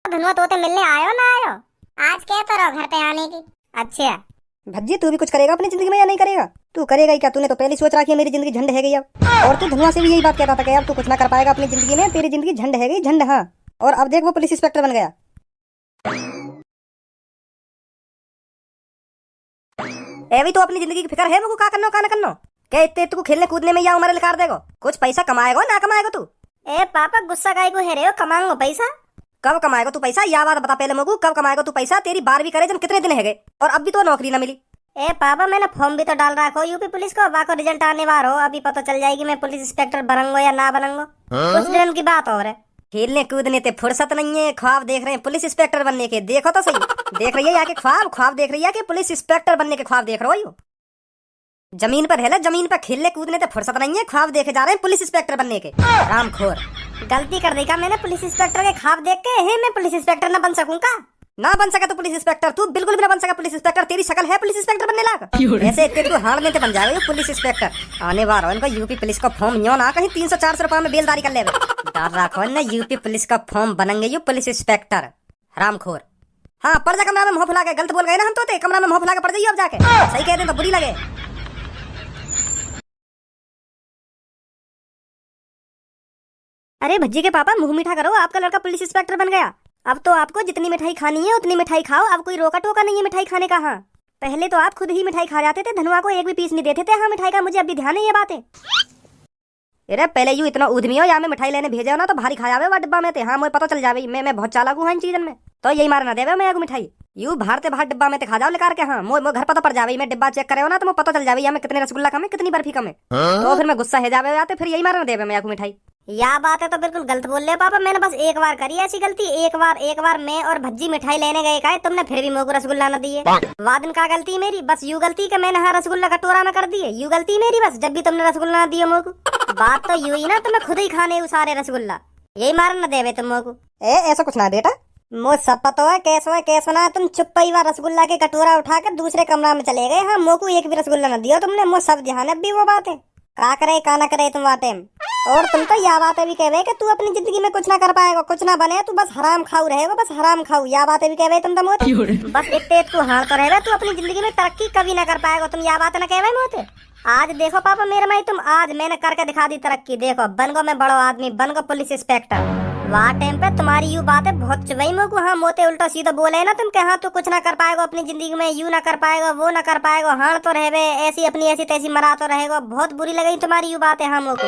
धनुआ तोते मिलने आयो ना आयो? आज क्या तो रहो घर पे आने की। अच्छा भज्जी, तू भी कुछ करेगा अपनी जिंदगी में या नहीं करेगा? तू करेगा ही क्या? तूने तो पहले सोच रखी है मेरी जिंदगी झंड है गई अब। और तू धनुआ से भी यही बात कहता था कि अब तू कुछ ना कर पाएगा अपनी जिंदगी में, तेरी जिंदगी झंड है गई झंड। हाँ, और अब देख वो पुलिस इंस्पेक्टर बन गया। एवी तो अपनी जिंदगी की फिक्र है वो का करनो का ना करनो? क्या इतने तू खेलने कूदने में या उम्र लिकार देगो? कुछ पैसा कमाएगा ना कमाएगा तू? ए पापा गुस्सा काहे को है रे हो? कमाऊंगा पैसा। कब कमाएगा तू पैसा? या बात बता पहले मुझको, कब कमाएगा तू पैसा? तेरी 12वीं करे जन कितने दिन है गए और अब भी तो नौकरी ना मिली। ए पापा मैंने फॉर्म भी तो डाल रखा हो यूपी पुलिस को, वाको रिजल्ट आने वाला हो, अभी पता चल जाएगी मैं पुलिस इंस्पेक्टर बनूंगा या ना बनूंगा। कुछ दिन की बात और है। खेलने कूदने ते फुर्सत नहीं है, ख्वाब देख रहे हैं पुलिस इंस्पेक्टर बनने के। देखो तो सही, देख रही है या के ख्वाब ख्वाब देख रही है कि पुलिस इंस्पेक्टर बनने के ख्वाब देख रहे हो? जमीन पर है ना, जमीन पर खेलने कूदने ते फुर्सत नहीं है, ख्वाब देखे जा रहे हैं पुलिस इंस्पेक्टर बनने के। रामखोर गलती कर देगा मैंने पुलिस इंस्पेक्टर के ख्वाब देख के। है मैं पुलिस इंस्पेक्टर ना बन सकूंगा? ना बन सका तो पुलिस इंस्पेक्टर तू बिल्कुल भी ना बन सका पुलिस इंस्पेक्टर। तेरी शक्ल है पुलिस इंस्पेक्टर बनने लायक? ऐसे इतने तू हार में बन जाएगा ये पुलिस इंस्पेक्टर। आने वाला इनका यूपी पुलिस का फॉर्म यो ना कहीं 300-400 रुपए में बेलदारी कर ले डाल रखो ना, यूपी पुलिस का फॉर्म बनेंगे ये पुलिस इंस्पेक्टर। हरामखोर। हाँ, पड़ जा कमरा में मुंह फुला के। गलत बोल गए ना हम तो, कमरा में मुंह फुला के पड़ जाइए अब जाके। सही कह दे तो बुरी लगे। अरे भज्जी के पापा, मुंह मीठा करो, आपका लड़का पुलिस इंस्पेक्टर बन गया। अब तो आपको जितनी मिठाई खानी है उतनी मिठाई खाओ, अब कोई रोका टोका नहीं है मिठाई खाने का। हाँ, पहले तो आप खुद ही मिठाई खा जाते थे, धनुआ को एक भी पीस नहीं देते थे। हाँ, मिठाई का मुझे अभी ध्यान है ये बातें। अरे पहले यू इतना उद्यमी हो या मैं मिठाई लेने भेजा ना तो भारी खा जावे डिब्बा में थे। हाँ, मुझे पता चल जावे मैं बहुत चालाक हूँ इन चीजन में, तो यही मारना देवे मैं एगो मिठाई यू बाहर ते बाहर डिब्बा में खा जाओ लेकर के। हाँ, मो घर पता पड़ जावे, मैं डिब्बा चेक करे ना तो मुझे पता चल जावे या मैं कितने रसगुल्ला कम है कितनी बर्फी कम है। तो फिर मैं गुस्सा है जावे जाते, फिर यही मारना देवे मैं एगो मिठाई। या बात है तो बिल्कुल गलत बोल रहे पापा। मैंने बस एक बार करी ऐसी गलती, एक बार मैं और भज्जी मिठाई लेने गए का, तुमने फिर भी मुझको रसगुल्ला न दिए। वादन का गलती मेरी, बस यू गलती कि मैंने हाँ रसगुल्ला कटोरा में कर दिए, यू गलती मेरी बस जब भी तुमने रसगुल्ला न दिए मुझको। बात तो यू ही ना, तुम्हें खुद ही खाने सारे रसगुल्ला, यही मारन न देवे तुम मुझको। ऐसा कुछ ना बेटा, मुझ सब पता है कैसो ना। तुम चुप ही रसगुल्ला के कटोरा उठाकर दूसरे कमरा में चले गए। हाँ, मोको एक भी रसगुल्ला न दिया तुमने। मुझ सब ध्यान है भी वो बात है, का करे का ना करे तुम बातें। और तुम तो यह बातें भी कह रहे कि तू अपनी जिंदगी में कुछ ना कर पाएगा, कुछ ना बने, तू बस हराम खाऊ रहेगा, बस हराम खाऊ। यह बातें भी कह रहे तुम तो मोते, बस इतने तू हार तो रहेगा, तू अपनी जिंदगी में तरक्की कभी ना कर पाएगा। तुम यह बातें ना कह रहे मोते। आज देखो पापा मेरे माई, तुम आज मैंने करके दिखा दी तरक्की। देखो बन गो मैं बड़ो आदमी, बन गो पुलिस इंस्पेक्टर। वहाँ टाइम पे तुम्हारी यू बातें बहुत चुभई मोको। हाँ, मोते उल्टा सीधा बोले ना तुम, हाँ तू कुछ ना कर पाएगा अपनी जिंदगी में, यू ना कर पाएगा वो ना कर पाएगा, हाँ तो रहे ऐसी अपनी ऐसी तैसी मरा तो रहेगा। बहुत बुरी लगी तुम्हारी यू बातें हाँ मोको।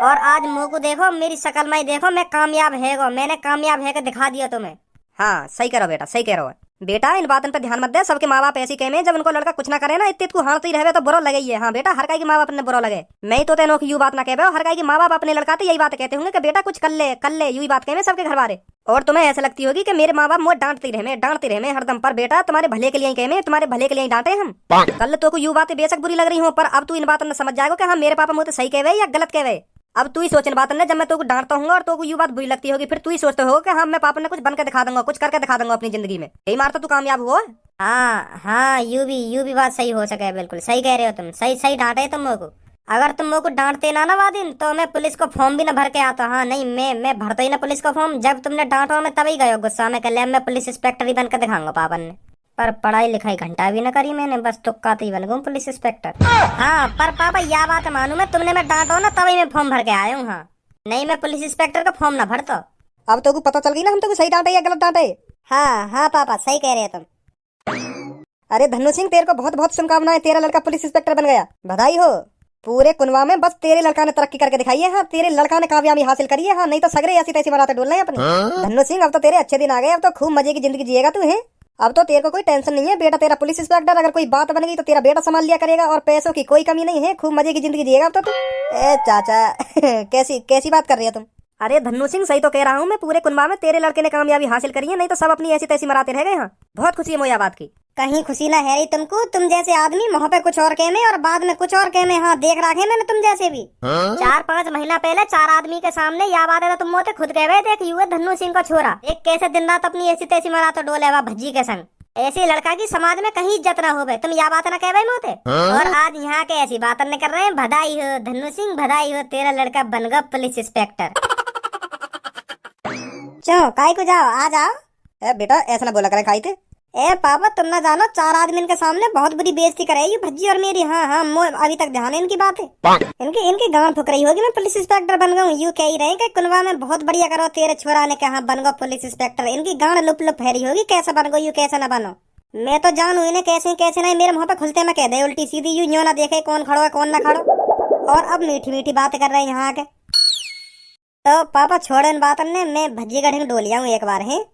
और आज मोको देखो मेरी शक्ल में देखो, मैं कामयाब है, मैंने कामयाब है दिखा दिया तुम्हें। हाँ सही करो बेटा, सही कह रहे हो बेटा। इन बातों पे ध्यान मत दे। सबके माँ बाप ऐसी कहे जब उनको लड़का कुछ ना करे ना इतने को हारते ही रहे तो बुरा लगे ही है। हाँ बेटा, हर काई के माँ बाप ने बुरा लगे। मैं तो तेनों की यू बात ना कहे, हर काई के माँ बाप अपने लड़का तो यही बात कहते होंगे कि बेटा कुछ कर ले यू बात कहे सबके घर वाले। और तुम्हें ऐसा लगती होगी कि मेरे माँ बाप मुझे डांटते रहे हरदम। पर बेटा तुम्हारे भले के लिए कहे, तुम्हारे भले के लिए डांटे हम। कल तो यू बातें बेशक बुरी लग रही हूँ, पर अब तू इन बातों में समझ जाएगा कि हाँ मेरे पापा मुझे सही कहे या गलत कहे। अब तू ही सोच इन बातों ने, जब मैं तो डांटता हूँ और तो यू बात बुरी लगती होगी, फिर तू ही सोचते हो कि हाँ मैं पापा ने कुछ बन के दिखा दूंगा, कुछ करके दिखा दूंगा अपनी जिंदगी में। यही मारता तू कामयाब हुआ। हाँ यू भी बात सही हो सके, बिल्कुल सही कह रहे हो तुम। सही डांटे तुम मोको। अगर तुम मोको डांटते ना वादिन तो मैं पुलिस को फॉर्म भी ना भर के आता। हाँ नहीं, मैं भरता ही ना पुलिस का फॉर्म। जब तुमने डांटो मैं तभी गयो गुस्सा में, कल मैं पुलिस इंस्पेक्टर ही बनकर दिखाऊंगा पापा ने। पर पढ़ाई लिखाई घंटा भी न करी मैंने, बस तुक्का तो ही बन गया पुलिस इंस्पेक्टर। हाँ पर पापा यह बात मानू मैं, तुमने मैं डांटो ना तभी मैं फॉर्म भर के आया हूँ। हाँ नहीं, मैं पुलिस इंस्पेक्टर का फॉर्म ना भरता। अब तो पता चल गई ना हम तो सही डांटे या गलत डांटे। हाँ पापा सही कह रहे हो तुम। अरे धनु सिंह, तेरे को बहुत बहुत शुभकामनाएं, तेरा लड़का पुलिस इंस्पेक्टर बन गया, बधाई हो। पूरे कुनवा में बस तेरे लड़का ने तरक्की करके दिखाई है। हाँ, तेरे लड़का ने कामयाबी हासिल करी है। हाँ, नहीं तो सगरे ऐसी तैसी मराते डोल रहे हैं अपने। धनु सिंह, अब तो तेरे अच्छे दिन आ गए, अब तो खूब मजे की जिंदगी जिएगा तू है। अब तो तेरे को कोई टेंशन नहीं है बेटा, तेरा पुलिस इंस्पेक्टर। अगर कोई बात बन गई तो तेरा बेटा संभाल लिया करेगा, और पैसों की कोई कमी नहीं है, खूब मजे की जिंदगी जिएगा अब तो तू। ए चाचा कैसी बात कर रही है तुम? अरे धनु सिंह, सही तो कह रहा हूँ मैं, पूरे कुनबा में तेरे लड़के ने कामयाबी हासिल करी है, नहीं तो सब अपनी ऐसी तैसी मराते रह गए। हाँ, बहुत खुशी है मुझे बात की। कहीं खुशी ना है रही तुमको? तुम जैसे आदमी वहाँ पे कुछ और कहने और बाद में कुछ और कहने। हाँ देख रखे मैंने तुम जैसे भी। 4-5 महीना पहले 4 आदमी के सामने यह बात है तो तुम मोते खुद कह रहे थे कि धनु सिंह का छोरा एक कैसे दिन रात अपनी ऐसी तैसी मरा तो डोले भज्जी के संग। ऐसे लड़का की समाज में कहीं इज्जत ना हो, तुम यह बात ना कह रहे मोते। और आज यहाँ के ऐसी बात न कर रहे हैं। बधाई हो धनु सिंह, बधाई हो, तेरा लड़का बन गया पुलिस इंस्पेक्टर। चलो काय को जाओ, आ जाओ। ए बेटा ऐसा ना बोला करें खाई थे। ए पापा तुम ना जानो, 4 आदमी के सामने बहुत बुरी बेइज्जती करे ये भज्जी और मेरी। हाँ हाँ, अभी तक ध्यान है इनकी बात है। इनकी इनकी गांड फुक रही होगी मैं पुलिस इंस्पेक्टर बन गया हूँ। यू कह ही रहे कि कुनवा में बहुत बढ़िया करो, तेरे छोरा ने कहा बन गो पुलिस इंस्पेक्टर। इनकी गांड लुप लुप फेरी होगी, कैसे बन गो यू कैसे ना बनो। मैं तो जानू इन्हें कैसे नहीं, मेरे मुंह पे खुलते मैं कह दे उल्टी सीधी, यूं ना देखे कौन खड़ो है कौन ना खड़ो। और अब मीठी मीठी बात कर रहे हैं यहाँ आके। तो पापा छोड़ो इन बातों ने, मैं भज्जी गढ़ी डोलिया हूँ एक बार है।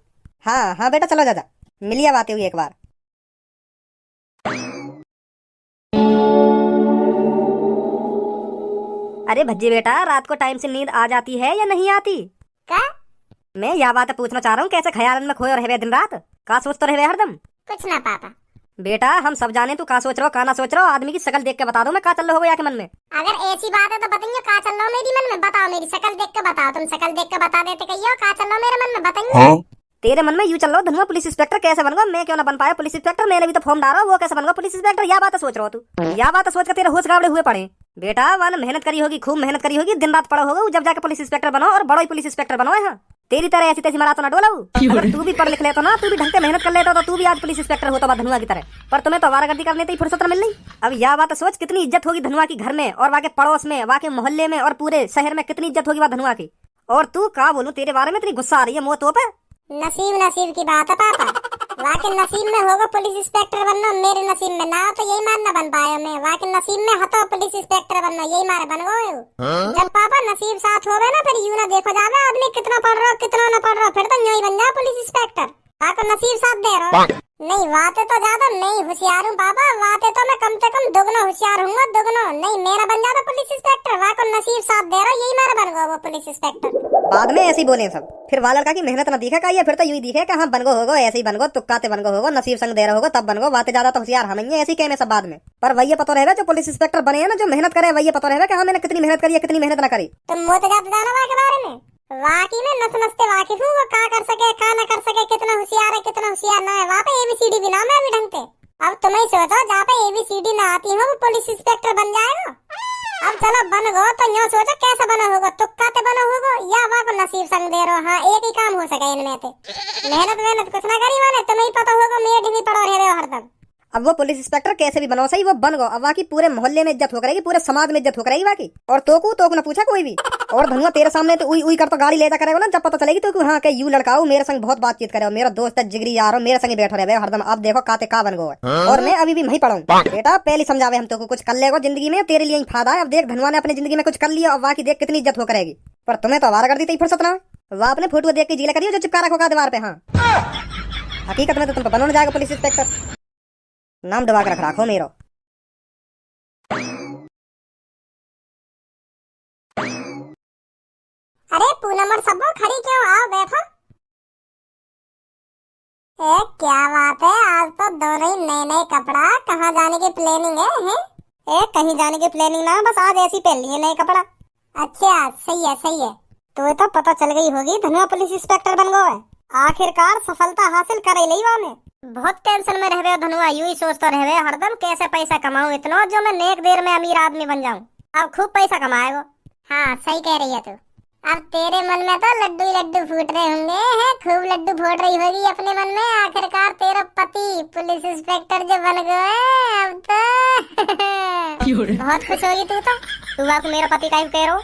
हाँ हाँ बेटा चलो जा मिलिया बातें हुई एक बार। अरे भज्जी बेटा रात को टाइम से नींद आ जाती है या नहीं आती? क्या? मैं यह बात पूछना चाह रहा हूँ, कैसे ख्याल में खोए रहे दिन रात, का सोचते रहे हरदम? कुछ ना पापा। बेटा हम सब जाने तू का सोच रहा हो का ना सोच रहा हो, आदमी की शक्ल देख के बता दो मैं का चल रहा हो के मन में। अगर ऐसी बात है तो बताइए का चल रहा हो मेरी मन में, बताओ मेरी शक्ल देख के बताओ। तुम शक्ल देख के बता देते कहियो का चल रहा हो मेरे मन में, बताइए। तेरे मन में यूं चल रहा हो धनुआ पुलिस इंस्पेक्टर कैसे बन गया, मैं क्यों ना बन पाया पुलिस इंस्पेक्टर, मैंने भी तो फॉर्म डाला वो कैसे बन गया पुलिस इंस्पेक्टर, यह बात सोच रहा हो तू। यह बात सोच कर तेरे होश गावड़े हुए पड़े। बेटा वन मेहनत करी होगी, खूब मेहनत करी होगी, दिन रात पढ़ा होगा, जब जाके पुलिस इंस्पेक्टर बनो और बड़ो ही पुलिस इंस्पेक्टर बनो। है तेरी तरह ऐसी तैसी मरा तो ना डोला। अगर तू भी पढ़ लिख लेता ना, तू भी ढंग से मेहनत कर लेता तो तू भी आज पुलिस इंस्पेक्टर होता धनुआ की तरह। पर तुम्हें तो आवारागर्दी करने की फुर्सत मिल नहीं। अब यह बात सोच कितनी इज्जत होगी धनुआ की घर में और वाके पड़ोस में, वाके मोहल्ले में और पूरे शहर में कितनी इज्जत होगी धनुआ की। और तू का बोलूं तेरे बारे में इतनी गुस्सा आ रही है मुंह तो पे। नसीब की बात है पापा, वाकई नसीब में होगा पुलिस इंस्पेक्टर बनना, मेरे नसीब में ना हो तो यही मारना बन पाया मैं। वाकई नसीब में हतो पुलिस इंस्पेक्टर बनना, यही मारे बन गए। जब पापा नसीब साथ होवे ना फिर यूं ना देखो जावे आदमी कितना पढ़ रहा कितना ना पढ़ रहा, फिर तो यही बन जा पुलिस इंस्पेक्टर। वाकई नसीब साथ दे रहा। नहीं बातें तो ज्यादा नहीं होशियार हूँ पापा, बातें तो मैं कम से कम दुगना होशियार हूँ, दुगना नहीं। मेरा बन जाता पुलिस इंस्पेक्टर, वाकई नसीब साथ दे रहा, यही मारे बन गया वो पुलिस इंस्पेक्टर। बाद में ऐसे ही बोले सब, फिर वाला लड़का की मेहनत ना दिखे का, ये फिर तो यूं दिखे कि हाँ बनगो होगो, ऐसे ही बनगो, तुक्काते बनगो होगो, नसीब संग दे रहा होगो तब बनगो, बातें ज्यादा तो होशियार हम ऐसे ही कहने सब बाद में। पर वही पता रहेगा जो पुलिस इंस्पेक्टर बने हैं ना, जो मेहनत करे वही पता रहेगा कि हाँ मैंने कितनी मेहनत करी है कितनी मेहनत ना करी। तुम मोते जाते जाना वहाँ के बारे में, वाकई में नस नसते वाकिफ हूँ, वो का कर सके का ना कर सके, कितना होशियार है कितना होशियार ना है। वहाँ पे ABCD भी नाम है अभी ढंग से। अब तुम्हें सोचो जहाँ पे ABCD ना आती हो वो पुलिस इंस्पेक्टर बन जाएगा। अब चलो बन गो तो यहाँ सोचो कैसे बना होगा, तुक्काते बना होगा या वहाँ को नसीब संग दे रहो। हाँ एक ही काम हो सके इनमें से, मेहनत कुछ ना करी माने, तुम्हें पता होगा मेरे ढीली पड़ो रहे हो हरदम। अब वो पुलिस इंस्पेक्टर कैसे भी बनो सही वो बन गो, अब बाकी पूरे मोहल्ले में इज्जत हो करेगी, पूरे समाज में इज्जत हो करेगी बाकी। और तो ना पूछा कोई भी। और धनुआ तेरे सामने तो उई कर तो गाड़ी ले जा करेगा ना, जब पता चलेगी तो हाँ यू लड़का हो मेरे संग बहुत बातचीत करे, मेरा दोस्त है जिगरी यार हो, मेरे संग बैठो रहे हरदम। अब देखो काते का बन गो है। और मैं अभी भी नहीं पढ़ाऊं बेटा, पहले समझावे हम तो कुछ कर लेगो जिंदगी में, तेरे लिए ही फायदा है। अब देख धनुआ ने अपनी जिंदगी में कुछ कर लिया, अब बाकी देख कितनी इज्जत हो करेगी। पर तुम्हें तो आवारा कर दी थी फुर्सत ना, वह अपने फोटो देख के जिला करियो जो चिपका रखो का दीवार पे। हाँ हकीकत में तो तुम बनो जाएगा पुलिस इंस्पेक्टर, नाम दबा कर रखो मेरो। अरे पूनम और सबो खड़ी क्यों, आओ बैठो। ए क्या बात है, आज तो दोनों ही नए कपड़ा, कहाँ जाने की प्लानिंग है? ए कहीं जाने की प्लानिंग ना, बस आज ऐसी पहन लिए नए कपड़ा। अच्छा सही है। तो तो पता चल गई होगी धनुआ पुलिस इंस्पेक्टर बन गो है, आखिरकार सफलता हासिल कर ली वाने। बहुत टेंशन में रह रहे हो धनुआ, यूं ही सोचता रह रहे हरदम कैसे पैसा कमाऊं इतना जो मैं नेक देर में अमीर आदमी बन जाऊं। अब खूब पैसा कमाएगा। हाँ सही कह रही है तू। अब तेरे मन में तो लड्डू ही लड्डू फूट रहे होंगे, है खूब लड्डू फूट रही होगी अपने मन में, आखिरकार तेरा पति पुलिस इंस्पेक्टर जो बन गए अब तो बहुत खुश होगी तू आपको मेरा पति का कह रहा।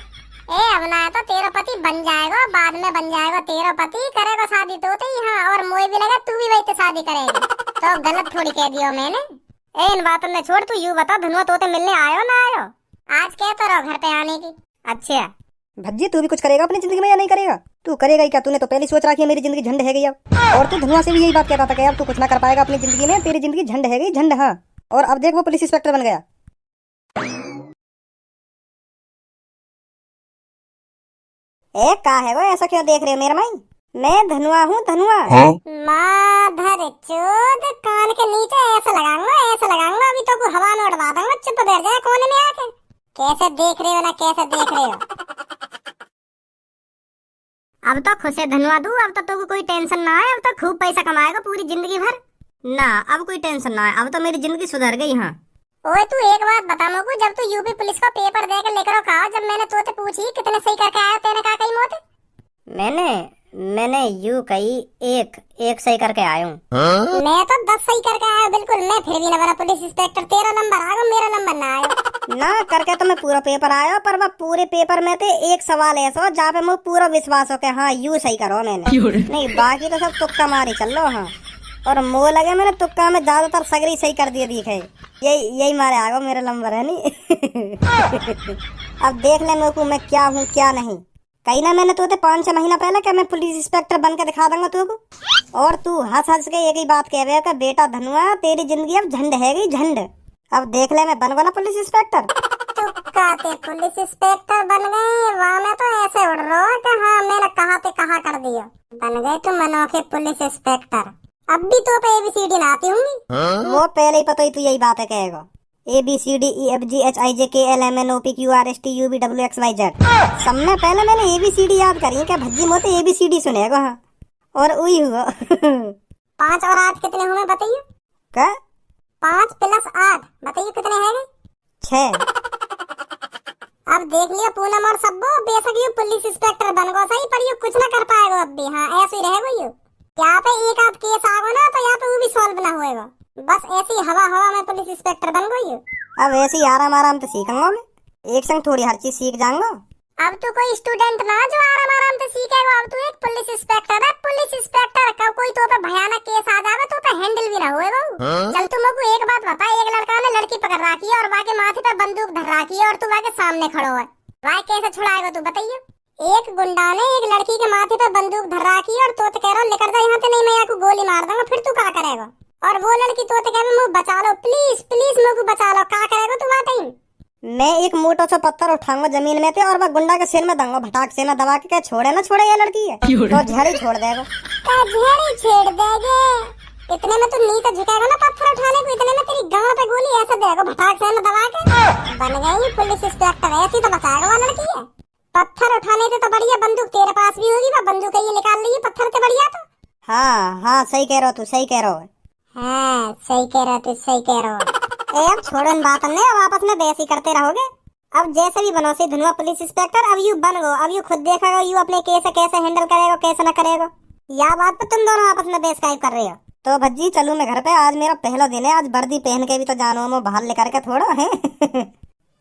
ए अब ना तो तेरा पति बन जाएगा, बाद में बन जाएगा तेरा पति, करेगा शादी तो हाँ, और मोए भी लगा तू भी वही तो शादी करेगी। तो गलत थोड़ी कह दिया मैंने। ए इन बातों में छोड़, तू यूं बता धनुआ तोते मिलने आयो ना आयो? आज कह तो रहो घर पे आने की। अच्छा भज्जी तू भी कुछ करेगा अपनी जिंदगी में या नहीं करेगा? तू करेगा ही क्या, तूने तो पहले सोच रखी है मेरी जिंदगी झंड है गई अब। और तू धनुआ से भी यही बात कहता था कि अब तू कुछ ना कर पाएगा अपनी जिंदगी में, तेरी जिंदगी झंड है गई झंड। हाँ और अब देख वो पुलिस इंस्पेक्टर बन गया। ए का है वो, ऐसा क्यों देख रहे हो मेरा माई? मैं धनुआ हूँ धनुआ। माधर चोद, कान के नीचे ऐसा लगाऊंगा अभी तो हवा में उड़वा दूंगा, चुप बैठ जाए कोने में आके। कैसे देख रहे हो ना, कैसे देख रहे हो? अब तो खुश है धनुआ तू, अब तो कोई टेंशन ना है, अब तो खूब पैसा कमाएगा पूरी जिंदगी भर ना। अब कोई टेंशन ना है, अब तो मेरी जिंदगी सुधर गई। हाँ ओए तू एक बात बता मोको, जब तू यूपी पुलिस का पेपर दे के लेकर कहा, जब मैंने तुझसे पूछी कितने सही करके आया, तेने कहा कही मोते? मैंने यू कही एक एक सही करके आया हूँ। मैं तो 10 सही करके आया हूँ बिल्कुल। मैं फिर भी ना बना पुलिस इंस्पेक्टर। तेरा नंबर आएगा, मेरा नंबर ना आया। ना करके तो मैं पूरा पेपर आया, पर वह पूरे पेपर में थे एक सवाल ऐसा हो जहाँ पे मुझे पूरा विश्वास हो कि हाँ यू सही करो मैंने। नहीं बाकी तो सब तुक्का मारी चल लो। हाँ और मुँह लगे मैंने तुक्का में ज्यादातर सगरी सही कर दिए दिखे। यही यही मारे आगो मेरा नंबर है नी। अब देख ले मेरे को मैं क्या हूँ क्या नहीं। कहीं ना मैंने तो 5-6 महीना पहले क्या मैं पुलिस इंस्पेक्टर बन के दिखा दूंगा तुझको। और तू हंस हंस के एक ही बात कह रहे हो बेटा धनुआ तेरी जिंदगी अब झंड है गई झंड। अब देख ले मैं बन बना पुलिस इंस्पेक्टर। कहते पुलिस इंस्पेक्टर बन गए वहाँ में तो ऐसे उड़ रहा है कि हाँ मैंने कहा पे कहा कर दिया। बन गए तुम अनोखे पुलिस इंस्पेक्टर। अब भी तो पे ABCD ना आती होंगी। वो पहले ही पता ही तू यही बात है कहेगा। ABCDEFGHIJKLMNOPQRSTUVWXYZ। सब में पहले मैंने ABCD याद करी है क्या भज्जी मोते ABCD सुनेगा। हाँ और वही हुआ। 5 और 8 कितने हुए बताइए। क्या 5 + 8 बताइए कितने हैं। 6। अब देख लिया पूनम और सब्बो बेशक ये पुलिस इंस्पेक्टर बन गो सही पर ये कुछ ना कर पाएगा अब भी। हाँ ऐसे ही रहेगा ये। यहाँ पे एक आध केस आगो ना तो यहाँ पे वो भी सॉल्व ना होएगा। बस ऐसी हवा हवा में पुलिस इंस्पेक्टर बन गई। अब ऐसे ही आराम आराम से सीखूंगा मैं। एक संग थोड़ी हर चीज सीख जाऊंगा। अब तो कोई स्टूडेंट ना जो आराम आराम से सीखेगा। अब तू एक पुलिस इंस्पेक्टर है। पुलिस इंस्पेक्टर का कोई तो पे भयानक केस आ जाएगा तो पे हैंडल भी ना होएगा। चल तू मेरे को एक बात बता। एक लड़का ने लड़की पकड़ रखी है और वहाँ के माथे पे बंदूक धर रखी है और तू वहाँ के सामने खड़ो है। वहाँ कैसे छुड़ाएगा तू बताइए। एक गुंडा ने एक लड़की के माथे पे बंदूक धर रखी है और तो कह रहा निकल जा यहाँ से नहीं मैं यहाँ को गोली मार दूंगा। फिर तू क्या करेगा। और वो लड़की तो कह रही बचा लो प्लीज प्लीज मेरे को बचा लो। क्या करेगा तू वहाँ। मैं एक मोटा सा पत्थर उठाऊंगा जमीन में थे और वह गुंडा के सिर में दूंगा भटाक से ना दबा के। क्या छोड़े ना छोड़े ये लड़की है तो झड़ी छोड़ देगा। झड़ी छेड़ देगे इतने में तू नीचे झुकेगा ना पत्थर उठाने को। इतने में तेरी गांव पे गोली ऐसे देगा भटाक से ना दबा के। बन गई पुलिस इंस्पेक्टर। ऐसी तो बचाएगा वो लड़की है। पत्थर उठाने से तो बढ़िया बंदूक तेरे पास भी होगी। वह बंदूक ये निकाल ली पत्थर से बढ़िया तो। हाँ हाँ सही कह रहा तू सही कह रहा है। हाँ सही कह रहा तू सही कह रहा। अब छोड़ो इन बातों ने अब आपस में बहस ही करते रहोगे। अब जैसे भी बनो से धनुआ पुलिस इंस्पेक्टर अब यू बन गो। अब यू खुद देखेगा यू अपने केस कैसे हैंडल करेगा कैसे न करेगा। या बात पे तुम दोनों आपस में बहस काहे कर रहे हो। तो भज्जी चलू मैं घर पे। आज मेरा पहला दिन है। आज वर्दी पहन के भी तो जानो मैं बाहर लेकर के थोड़ा है।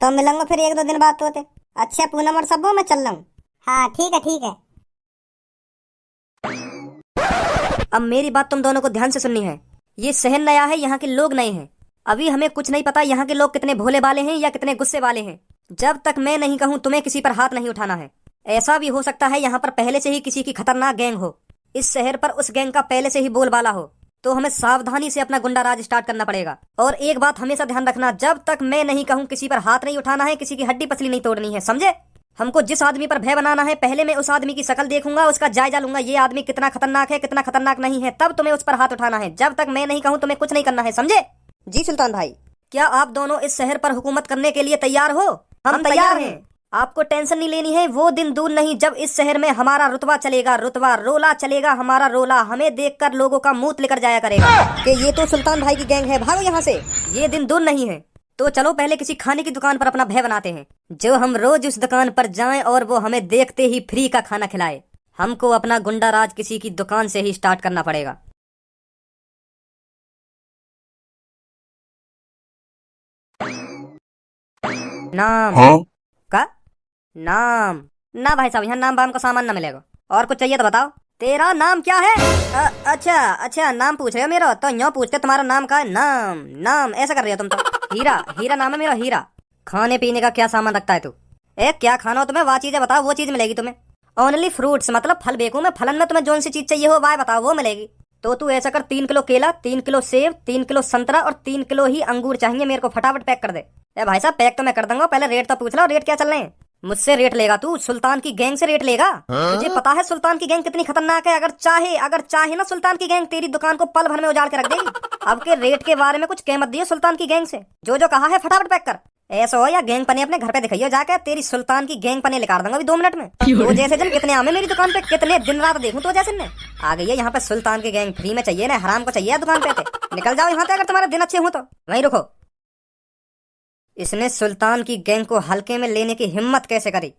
तो मिलूंगा फिर 1-2 दिन बाद होते। अच्छा पूनम और सबो मैं चल रहा हूँ। हाँ ठीक है ठीक है। अब मेरी बात तुम दोनों को ध्यान से सुननी है। ये शहर नया है, यहाँ के लोग नए हैं। अभी हमें कुछ नहीं पता यहाँ के लोग कितने भोले वाले हैं या कितने गुस्से वाले हैं। जब तक मैं नहीं कहूँ तुम्हें किसी पर हाथ नहीं उठाना है। ऐसा भी हो सकता है यहाँ पर पहले से ही किसी की खतरनाक गैंग हो। इस शहर पर उस गैंग का पहले से ही बोलबाला हो। तो हमें सावधानी से अपना गुंडा राज स्टार्ट करना पड़ेगा। और एक बात हमेशा ध्यान रखना, जब तक मैं नहीं कहूँ किसी पर हाथ नहीं उठाना है, किसी की हड्डी पसली नहीं तोड़नी है, समझे। हमको जिस आदमी पर भय बनाना है, पहले मैं उस आदमी की शक्ल देखूंगा, उसका जायजा लूंगा, ये आदमी कितना खतरनाक है कितना खतरनाक नहीं है, तब तुम्हें उस पर हाथ उठाना है। जब तक मैं नहीं कहूँ तुम्हें कुछ नहीं करना है, समझे। जी सुल्तान भाई। क्या आप दोनों इस शहर पर हुकूमत करने के लिए तैयार हो। हम तैयार हैं। आपको टेंशन नहीं लेनी है। वो दिन दूर नहीं जब इस शहर में हमारा रुतबा चलेगा, रुतबा रोला चलेगा हमारा रोला। हमें देखकर लोगों का मुंह लेकर जाया करेगा कि ये तो सुल्तान भाई की गैंग है, भागो यहाँ से। ये दिन दूर नहीं है। तो चलो पहले किसी खाने की दुकान पर अपना भय बनाते हैं, जो हम रोज उस दुकान पर जाएं और वो हमें देखते ही फ्री का खाना खिलाए। हमको अपना गुंडा राज किसी की दुकान से ही स्टार्ट करना पड़ेगा। नाम का नाम ना भाई साहब, यहाँ नाम बाम का सामान ना मिलेगा। और कुछ चाहिए तो बताओ। तेरा नाम क्या है। अच्छा नाम पूछ रहे हो मेरा, तो यूँ पूछते तुम्हारा नाम का है। नाम नाम ऐसा कर रहे हो तुम तो। हीरा हीरा नाम है मेरा, हीरा। खाने पीने का क्या सामान रखता है तू। क्या खाना हो तुम्हें, वह चीजें बताओ, वो चीज मिलेगी तुम्हें। ओनली फ्रूट्स मतलब फल बेकू मैं। फलन में तुम्हें जो सी चीज चाहिए हो वह बताओ, वो मिलेगी। तो तू ऐसा कर, 3 किलो केला, 3 किलो सेब, 3 किलो संतरा और 3 किलो ही अंगूर चाहिए मेरे को। फटाफट पैक कर दे। भाई साहब पैक तो मैं कर दूंगा, पहले रेट तो पूछ लो। रेट क्या चल रहे हैं। मुझसे रेट लेगा तू, सुल्तान की गैंग से रेट लेगा। तुझे पता है सुल्तान की गैंग कितनी खतरनाक है। अगर चाहे ना सुल्तान की गैंग तेरी दुकान को पल भर में उजाड़ के रख देगी। अब के रेट के बारे में कुछ कह मत दियो सुल्तान की गैंग से। जो कहा है फटाफट पैक कर। ऐसा हो या गैंग पने अपने घर पे दिखाइयो जाके, तेरी सुल्तान की गैंग पने निकाल दूंगा अभी 2 मिनट में। तो जैसे जन कितने आमे मेरी दुकान पे, कितने दिन रात देखूं तो जैसे ने आ गई है यहाँ पे सुल्तान की गैंग। फ्री में चाहिए ना, हराम को चाहिए दुकान पे थे। निकल जाओ यहाँ से अगर तुम्हारे दिन अच्छे हो तो। वहीं रुको। इसने सुल्तान की गैंग को हल्के में लेने की हिम्मत कैसे करी।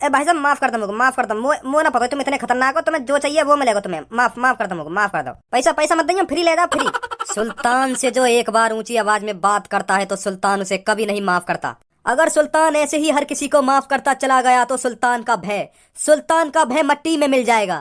ए भाई साहब माफ कर दो मुझे, माफ कर दो। मो ना पता तुम इतने खतरनाक हो, तुम्हें जो चाहिए वो मिलेगा तुम्हें। माफ कर दो मुझे, माफ कर दो। पैसा पैसा मत दइयो, फ्री ले जाओ फ्री। सुल्तान से जो एक बार ऊंची आवाज में बात करता है तो सुल्तान उसे कभी नहीं माफ करता। अगर सुल्तान ऐसे ही हर किसी को माफ करता चला गया तो सुल्तान का भय मट्टी में मिल जाएगा,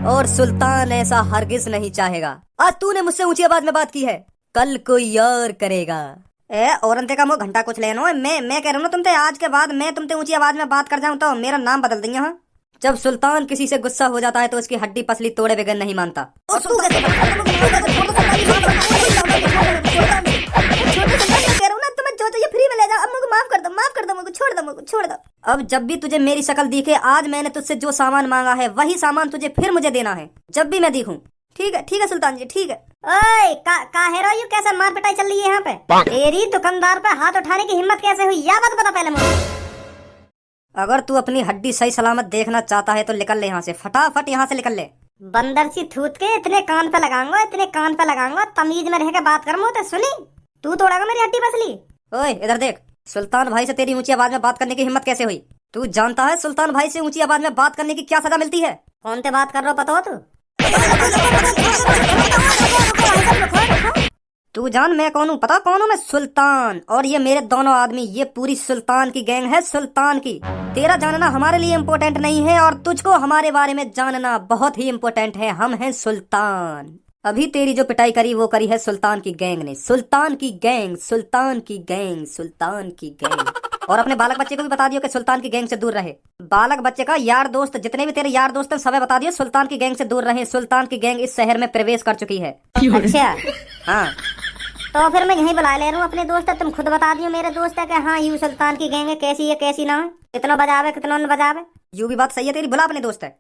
और सुल्तान ऐसा हरगिज नहीं चाहेगा। आज तूने मुझसे ऊंची आवाज में बात की है, कल कोई और करेगा। ए औरंते का मुंह घंटा कुछ लेनो है। मैं कह रहा हूँ ना तुमसे, आज के बाद मैं तुमसे ऊंची आवाज में बात कर जाऊं तो मेरा नाम बदल देंगे। हाँ, जब सुल्तान किसी से गुस्सा हो जाता है तो उसकी हड्डी पसली तोड़े बगैर नहीं मानता। छोड़ दो। अब जब भी तुझे मेरी शक्ल दिखे, आज मैंने तुझसे जो सामान मांगा है वही सामान तुझे फिर मुझे देना है, जब भी मैं दिखूं। ठीक है सुल्तान जी, ठीक है। ओए का हेरो यू कैसे मार पिटाई चल रही है यहाँ पे? तेरी दुकानदार पे हाथ उठाने की हिम्मत कैसे हुई, या बात बता पहले मुझे। अगर तू अपनी हड्डी सही सलामत देखना चाहता है तो निकल ले यहाँ से, फटाफट यहाँ से निकल ले। बंदर सी थूत के इतने कान पे लगाऊंगा, तमीज में रह के बात कर। मुझे सुनी, तू तोड़ेगा मेरी हड्डी पसली। ओए इधर देख, सुल्तान भाई से तेरी ऊंची आवाज में बात करने की हिम्मत कैसे हुई? तू जानता है सुल्तान भाई से ऊंची आवाज में बात करने की क्या सजा मिलती है? कौन से बात कर रहा हो, पता हो तू? तू जान मैं कौन हूँ, पता कौन हूँ मैं? सुल्तान। और ये मेरे दोनों आदमी, ये पूरी सुल्तान की गैंग है, सुल्तान की। तेरा जानना हमारे लिए इम्पोर्टेंट नहीं है और तुझको हमारे बारे में जानना बहुत ही इम्पोर्टेंट है। हम हैं सुल्तान। अभी तेरी जो पिटाई करी वो करी है सुल्तान की गैंग ने। सुल्तान की गैंग। और अपने बालक बच्चे को भी बता दियो कि सुल्तान की गैंग से दूर रहे। बालक बच्चे का यार दोस्त, जितने भी तेरे यार दोस्त हैं सबे बता दियो सुल्तान की गैंग से दूर रहे। सुल्तान की गैंग इस शहर में प्रवेश कर चुकी है। अच्छा, हाँ तो फिर मैं यहीं बुला ले रहा हूँ अपने दोस्त है। तुम खुद बता दियो मेरे दोस्त है कि हाँ यू सुल्तान की गैंग है, कैसी है कैसी ना है, कितना बजावे कितना न बजावे। यू भी बात सही है तेरी, बुला अपने दोस्त है।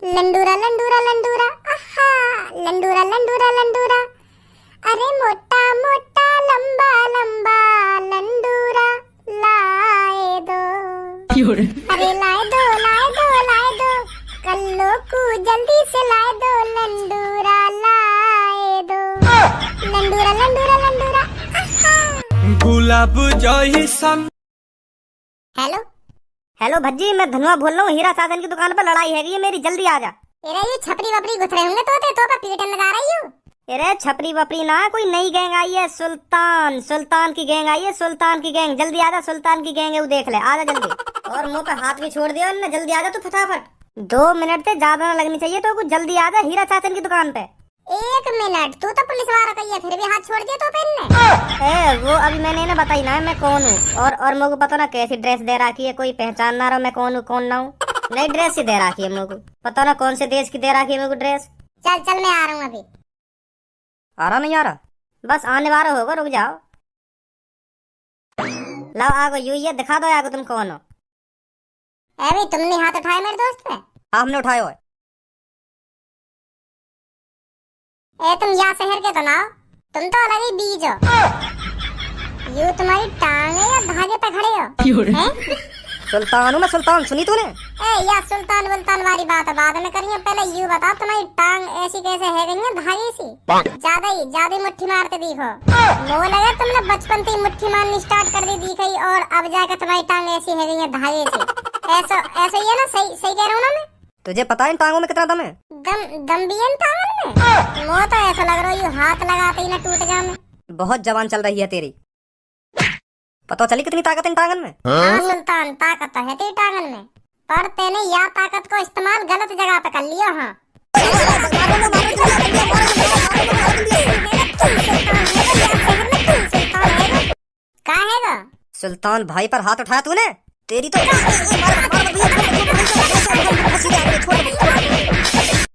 लंडूरा लंडूरा लंडूरा आहा, लंडूरा लंडूरा लंडूरा, अरे मोटा मोटा लंबा लंबा लंडूरा लाए दो, अरे लाए दो कल्लो को जल्दी से लाए दो, लंडूरा लाए दो, लंडूरा लंडूरा लंडूरा आहा। गुलाब जैसन। हेलो हेलो भज्जी, मैं धनुआ बोल रहा हूँ। हीरा साधन की दुकान पर लड़ाई है मेरी, जल्दी आ जा। अरे ये छपरी वपरी घुस रहे होंगे तो पे पीटन लगा रही हूँ। अरे छपरी वपरी ना, कोई नई गैंग आई है, सुल्तान की गैंग आई है, सुल्तान की गैंग। जल्दी आजा, सुल्तान की गैंग है वो, देख ले, आजा जल्दी। और मुंह पे हाथ भी छोड़ दिया उन्होंने, जल्दी आजा तू फटाफट। 2 मिनट से ज्यादा न लगनी चाहिए तो कुछ, जल्दी आजा हीरा चाचन की दुकान पे। 1 मिनट, तू तो पुलिस वाला कही है, फिर भी हाथ छोड़ दिया तो फिर ए वो अभी मैंने ना बताई ना मैं कौन हूँ, और मेरे को पता ना कैसी ड्रेस दे रखी है, कोई पहचान ना रहा मैं कौन हूँ कौन ना हूँ। नई ड्रेस ही दे रखी है मेरे को, पता ना कौन से देश की दे रखी है मेरे को ड्रेस। चल मैं आ रहा हूँ अभी। आ रहा नहीं आ रहा? बस आने वाला होगा, रुक जाओ। लो आगो, यू ये दिखा दो आगो तुम कौन हो। अभी तुमने हाथ उठाया मेरे दोस्त पे? हमने उठाया है। तुम यहाँ शहर के तो ना हो, तुम तो अलग ही बीज हो। यू तुम्हारी टांग है या धागे पे खड़े हो? हैं? सुल्तान हूँ मैं, सुल्तान, सुनी तूने? या सुल्तान वुल्तान वाली बात है बाद में करिए, पहले यू बताओ तुम्हारी टांग ऐसी कैसे है गई है धागे सी? ज्यादा मुट्ठी मारते दिखो। वो लगे तुमने बचपन से ही मुट्ठी मारनी स्टार्ट कर दी दिख गई, और अब जाकर तुम्हारी टांग ऐसी है गई है धागे सी। ऐसा ही है ना? सही कह रहा हूँ ना मैं? तुझे पता है इन टांगों में कितना दम है? दम भी है इन टांगों में? वो तो ऐसा लग रहा है यू हाथ लगाते ही ना टूट जाए। बहुत जवान चल रही है तेरी। पता चली कितनी ताकत इन टांगन में? हाँ सुल्तान, ताकत तो है तेरी टांगन में, पर तेने यह ताकत को इस्तेमाल गलत जगह पे कर लिया। हाँ क्या है? सुल्तान भाई पर हाथ उठाया तूने, तेरी तो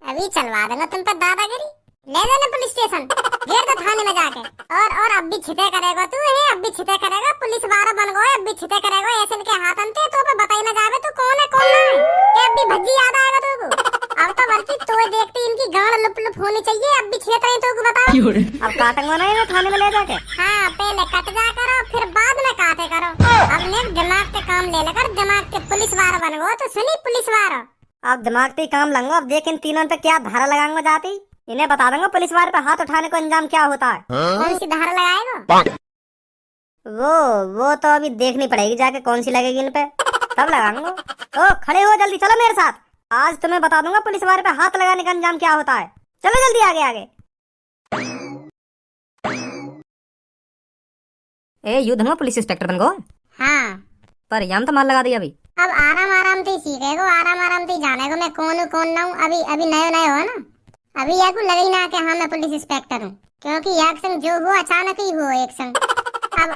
अभी चलवा देना तुम पर दादागिरी। ले जाना पुलिस स्टेशन, घेर दो थाने में जाके। और अब भी छिते करेगा तू है, अब भी छिते करेगा, पुलिस वाला बन गए, अब भी छिते करेगा। ऐसे इनके हाथ अंते तो पे बताई ना जावे तू कौन है कौन नहीं, कि अब भी भज्जी याद आएगा तुमको। अब तो बल्कि तो देखती इनकी गांड लुप होनी चाहिए। अब भी छिते रहे तो बताओ, अब काटेंगे ना इन्हें थाने में ले जाके? हाँ पहले कट जा करो, फिर बाद में काटे करो। अब ने दिमाग के काम ले लेकर दिमाग के पुलिस वाला बन गो तो सुनी पुलिस वाला। अब दिमाग से काम लूंगा, अब देख इन तीनों पे क्या धारा लगाऊंगा जाती, इन्हें बता दूंगा पुलिस वाले पे हाथ उठाने को अंजाम क्या होता है। कौन सी धारा लगाएगा? वो तो अभी देखनी पड़ेगी जाके कौन सी लगेगी इन पे, तब लगाऊंगा। ओ खड़े हो, जल्दी चलो मेरे साथ। आज तुम्हें बता दूंगा पुलिस वाले पे हाथ लगाने का अंजाम क्या होता है। चलो जल्दी आगे आगे। ए युद्ध में पुलिस इंस्पेक्टर बन गो, हाँ पर याम तो मार लगा दी अभी। अब आराम आराम से ही सीखेगो, आराम आराम से ही जानेगो मैं कौन हूँ कौन ना हूँ। अभी अभी नए नए हो ना, अभी या को लगे ही ना कि हाँ मैं पुलिस इंस्पेक्टर हूँ, क्योंकि एक संग जो हुआ अचानक ही हुआ एक संग। अब